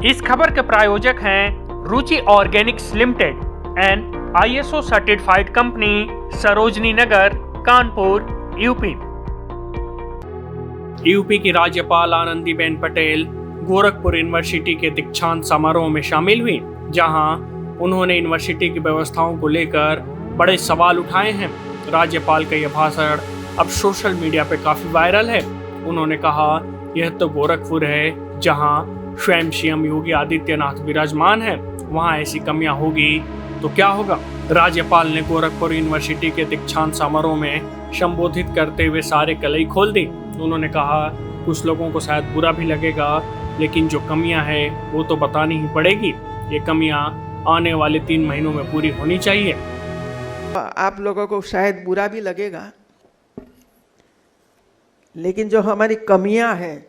इस खबर के प्रायोजक हैं Ruchi organics limited and ISO certified company, Sarojini Nagar, Kanpur, UP. UP की राज्यपाल आनंदीबेन पटेल गोरखपुर यूनिवर्सिटी के दीक्षांत समारोह में शामिल हुई, जहां उन्होंने यूनिवर्सिटी की व्यवस्थाओं को लेकर बड़े सवाल उठाए हैं। राज्यपाल का यह भाषण अब सोशल मीडिया पे काफी वायरल है। उन्होंने कहा, यह तो गोरखपुर है जहां स्वयं सीएम योगी आदित्यनाथ विराजमान है, वहां ऐसी कमियां होगी तो क्या होगा। राज्यपाल ने गोरखपुर यूनिवर्सिटी के दीक्षांत समारोह में संबोधित करते हुए सारे कलई खोल दी। उन्होंने कहा, कुछ लोगों को शायद बुरा भी लगेगा, लेकिन जो कमियां हैं वो तो बतानी ही पड़ेगी। ये कमियां आने वाले 3 महीनों में पूरी होनी चाहिए। आप लोगों को शायद बुरा भी लगेगा, लेकिन जो हमारी कमियां हैं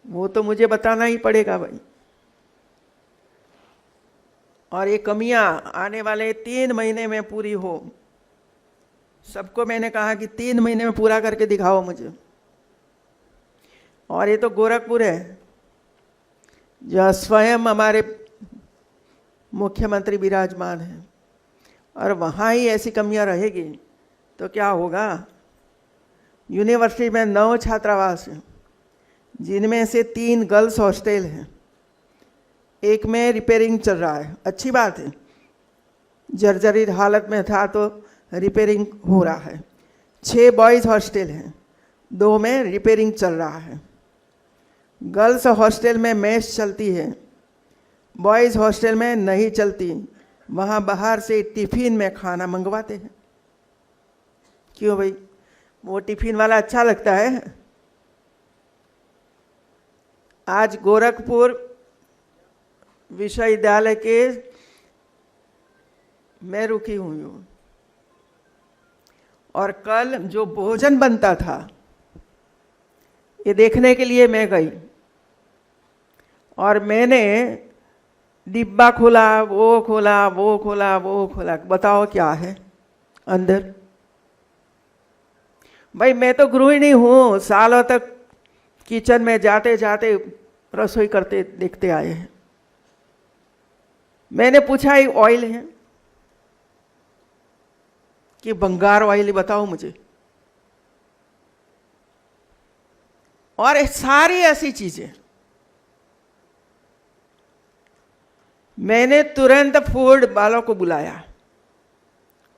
वो तो मुझे बताना ही पड़ेगा भाई। और ये कमियां आने वाले 3 महीने में पूरी हो। सबको मैंने कहा कि 3 महीने में पूरा करके दिखाओ मुझे। और ये तो गोरखपुर है जहाँ स्वयं हमारे मुख्यमंत्री विराजमान हैं, और वहाँ ही ऐसी कमियां रहेगी तो क्या होगा। यूनिवर्सिटी में 9 छात्रावास हैं, जिनमें से 3 गर्ल्स हॉस्टल हैं। एक में रिपेयरिंग चल रहा है, अच्छी बात है, जर्जरित हालत में था तो रिपेयरिंग हो रहा है। 6 बॉयज़ हॉस्टल हैं, 2 में रिपेयरिंग चल रहा है। गर्ल्स हॉस्टल में मेस चलती है, बॉयज़ हॉस्टल में नहीं चलती। वहाँ बाहर से टिफ़िन में खाना मंगवाते हैं। क्यों भाई, वो टिफ़िन वाला अच्छा लगता है। आज गोरखपुर विश्वविद्यालय के मैं रुकी हुई हूँ, और कल जो भोजन बनता था ये देखने के लिए मैं गई, और मैंने डिब्बा खोला, वो खोला, वो खोला, वो खोला। बताओ क्या है अंदर। भाई मैं तो गृहिणी हूँ, सालों तक किचन में जाते जाते रसोई करते देखते आए हैं। मैंने पूछा, ये ऑयल है कि बंगार ऑयल, बताओ मुझे। और सारी ऐसी चीजें। मैंने तुरंत फूड वालों को बुलाया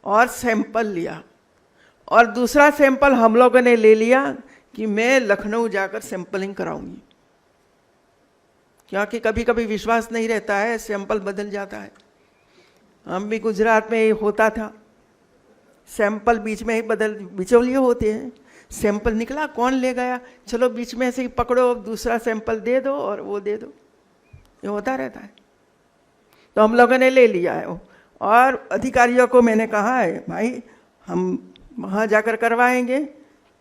और सैंपल लिया, और दूसरा सैंपल हम लोगों ने ले लिया कि मैं लखनऊ जाकर सैंपलिंग कराऊंगी, क्योंकि कभी कभी विश्वास नहीं रहता है, सैंपल बदल जाता है। हम भी गुजरात में होता था, सैंपल बीच में ही बिचौलिए होते हैं। सैंपल निकला, कौन ले गया, चलो बीच में से ही पकड़ो, दूसरा सैंपल दे दो और वो दे दो, ये होता रहता है। तो हम लोगों ने ले लिया है, और अधिकारियों को मैंने कहा है, भाई हम वहाँ जाकर करवाएंगे,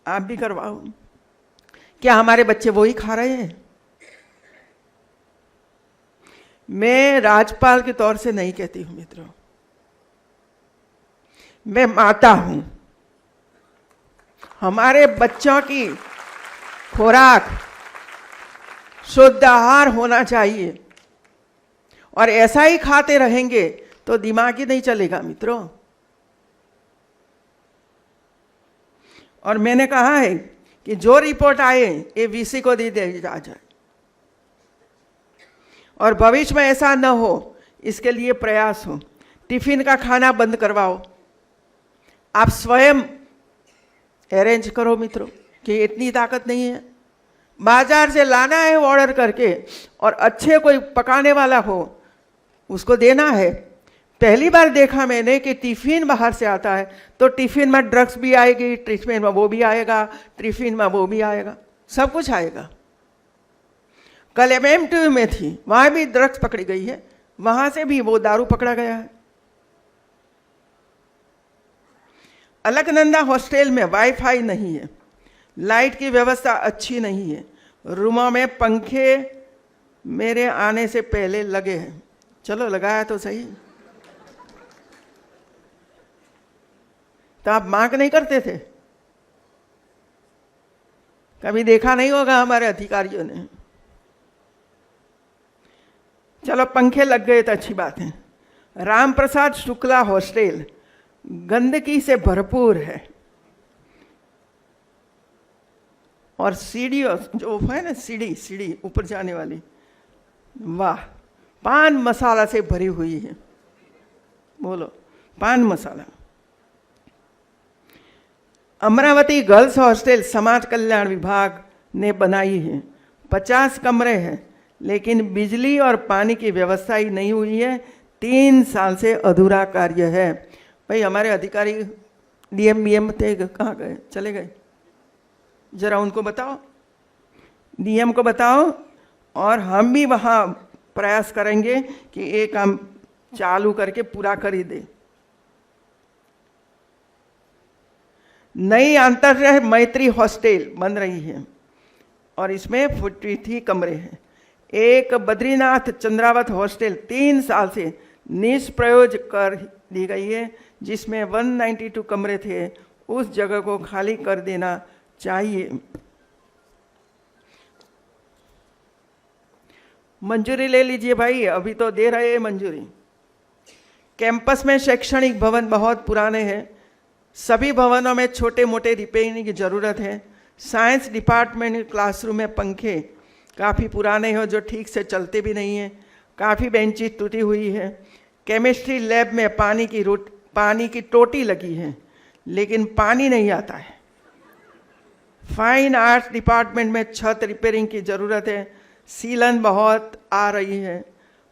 आप भी करवाओ। क्या हमारे बच्चे वही खा रहे हैं? मैं राज्यपाल के तौर से नहीं कहती हूँ मित्रों, मैं माता हूं। हमारे बच्चों की खुराक शुद्ध आहार होना चाहिए, और ऐसा ही खाते रहेंगे तो दिमाग ही नहीं चलेगा मित्रों। और मैंने कहा है कि जो रिपोर्ट आए ये VC को दे दिया जाए, और भविष्य में ऐसा न हो इसके लिए प्रयास हो। टिफिन का खाना बंद करवाओ, आप स्वयं अरेंज करो मित्रों, कि इतनी ताकत नहीं है। बाजार से लाना है ऑर्डर करके, और अच्छे कोई पकाने वाला हो उसको देना है। पहली बार देखा मैंने कि टिफिन बाहर से आता है तो टिफिन में ड्रग्स भी आएगी, टिफिन में वो भी आएगा, टिफिन में वो भी आएगा, सब कुछ आएगा। कल MMTU में थी, वहां भी ड्रग्स पकड़ी गई है, वहां से भी वो दारू पकड़ा गया है। अलकनंदा हॉस्टल में वाईफाई नहीं है, लाइट की व्यवस्था अच्छी नहीं है, रूमों में पंखे मेरे आने से पहले लगे हैं। चलो लगाया तो सही, तो आप मांग नहीं करते थे? कभी देखा नहीं होगा हमारे अधिकारियों ने। चलो पंखे लग गए तो अच्छी बात है। राम प्रसाद शुक्ला हॉस्टल गंदगी से भरपूर है, और सीढ़ी जो है ना, सीढ़ी ऊपर जाने वाली, वाह, पान मसाला से भरी हुई है। बोलो, पान मसाला। अमरावती गर्ल्स हॉस्टल समाज कल्याण विभाग ने बनाई है। 50 कमरे हैं, लेकिन बिजली और पानी की व्यवस्था ही नहीं हुई है। 3 साल से अधूरा कार्य है। भाई हमारे अधिकारी डीएम थे, कहाँ गए, चले गए? जरा उनको बताओ, डीएम को बताओ, और हम भी वहाँ प्रयास करेंगे कि ये काम चालू करके पूरा कर ही दे। नई अंतर्राष्ट्रीय मैत्री हॉस्टल बन रही है और इसमें 43 कमरे हैं। एक बद्रीनाथ चंद्रावत हॉस्टल 3 साल से निष्प्रयोज कर दी गई है, जिसमें 192 कमरे थे। उस जगह को खाली कर देना चाहिए। मंजूरी ले लीजिए भाई, अभी तो दे रहे हैं मंजूरी। कैंपस में शैक्षणिक भवन बहुत पुराने हैं। सभी भवनों में छोटे मोटे रिपेयरिंग की जरूरत है। साइंस डिपार्टमेंट क्लासरूम में पंखे काफ़ी पुराने हैं जो ठीक से चलते भी नहीं हैं। काफ़ी बेंचेस टूटी हुई है। केमिस्ट्री लैब में पानी की टोटी लगी है, लेकिन पानी नहीं आता है। फाइन आर्ट्स डिपार्टमेंट में छत रिपेयरिंग की ज़रूरत है। सीलन बहुत आ रही है।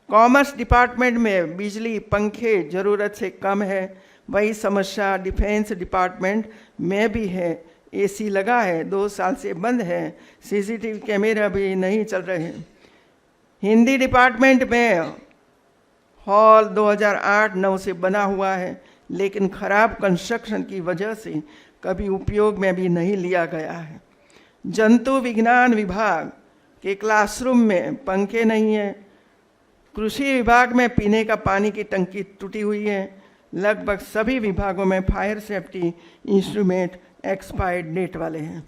कॉमर्स डिपार्टमेंट में बिजली पंखे ज़रूरत से कम है। वही समस्या डिफेंस डिपार्टमेंट में भी है। एसी लगा है, 2 साल से बंद है। सीसीटीवी कैमरा भी नहीं चल रहे हैं। हिंदी डिपार्टमेंट में हॉल 2008-9 से बना हुआ है, लेकिन खराब कंस्ट्रक्शन की वजह से कभी उपयोग में भी नहीं लिया गया है। जंतु विज्ञान विभाग के क्लासरूम में पंखे नहीं है। कृषि विभाग में पीने का पानी की टंकी टूटी हुई है। लगभग सभी विभागों में fire safety instrument expired date वाले हैं।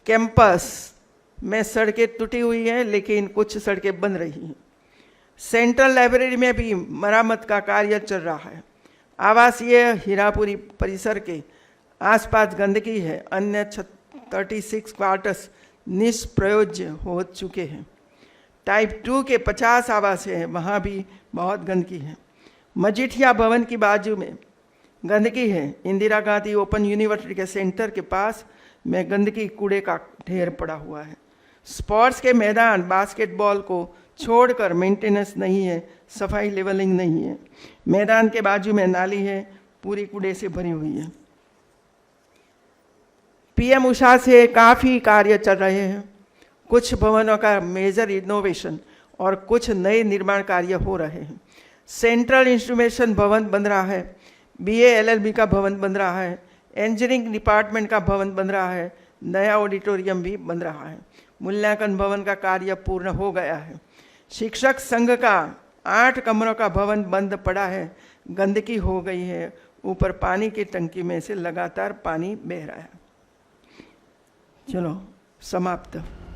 कैंपस में सड़कें टूटी हुई है, लेकिन कुछ सड़कें बन रही हैं। सेंट्रल लाइब्रेरी में भी मरम्मत का कार्य चल रहा है। आवासीय हीरापुरी परिसर के आसपास गंदगी है। अन्य 36 क्वार्टर्स निष्प्रयोज्य हो चुके हैं। टाइप 2 के 50 आवास हैं, वहाँ भी बहुत गंदगी है। मजीठिया भवन की बाजू में गंदगी है। इंदिरा गांधी ओपन यूनिवर्सिटी के सेंटर के पास में गंदगी कूड़े का ढेर पड़ा हुआ है। स्पोर्ट्स के मैदान बास्केटबॉल को छोड़कर मेंटेनेंस नहीं है, सफाई लेवलिंग नहीं है। मैदान के बाजू में नाली है, पूरी कूड़े से भरी हुई है। पीएम उषा से काफ़ी कार्य चल रहे हैं। कुछ भवनों का मेजर इनोवेशन और कुछ नए निर्माण कार्य हो रहे हैं। सेंट्रल इंस्ट्रूमेशन भवन बन रहा है। BA LLB का भवन बन रहा है। इंजीनियरिंग डिपार्टमेंट का भवन बन रहा है। नया ऑडिटोरियम भी बन रहा है। मूल्यांकन भवन का कार्य पूर्ण हो गया है। शिक्षक संघ का 8 कमरों का भवन बंद पड़ा है। गंदगी हो गई है। ऊपर पानी की टंकी में से लगातार पानी बह रहा है। चलो समाप्त।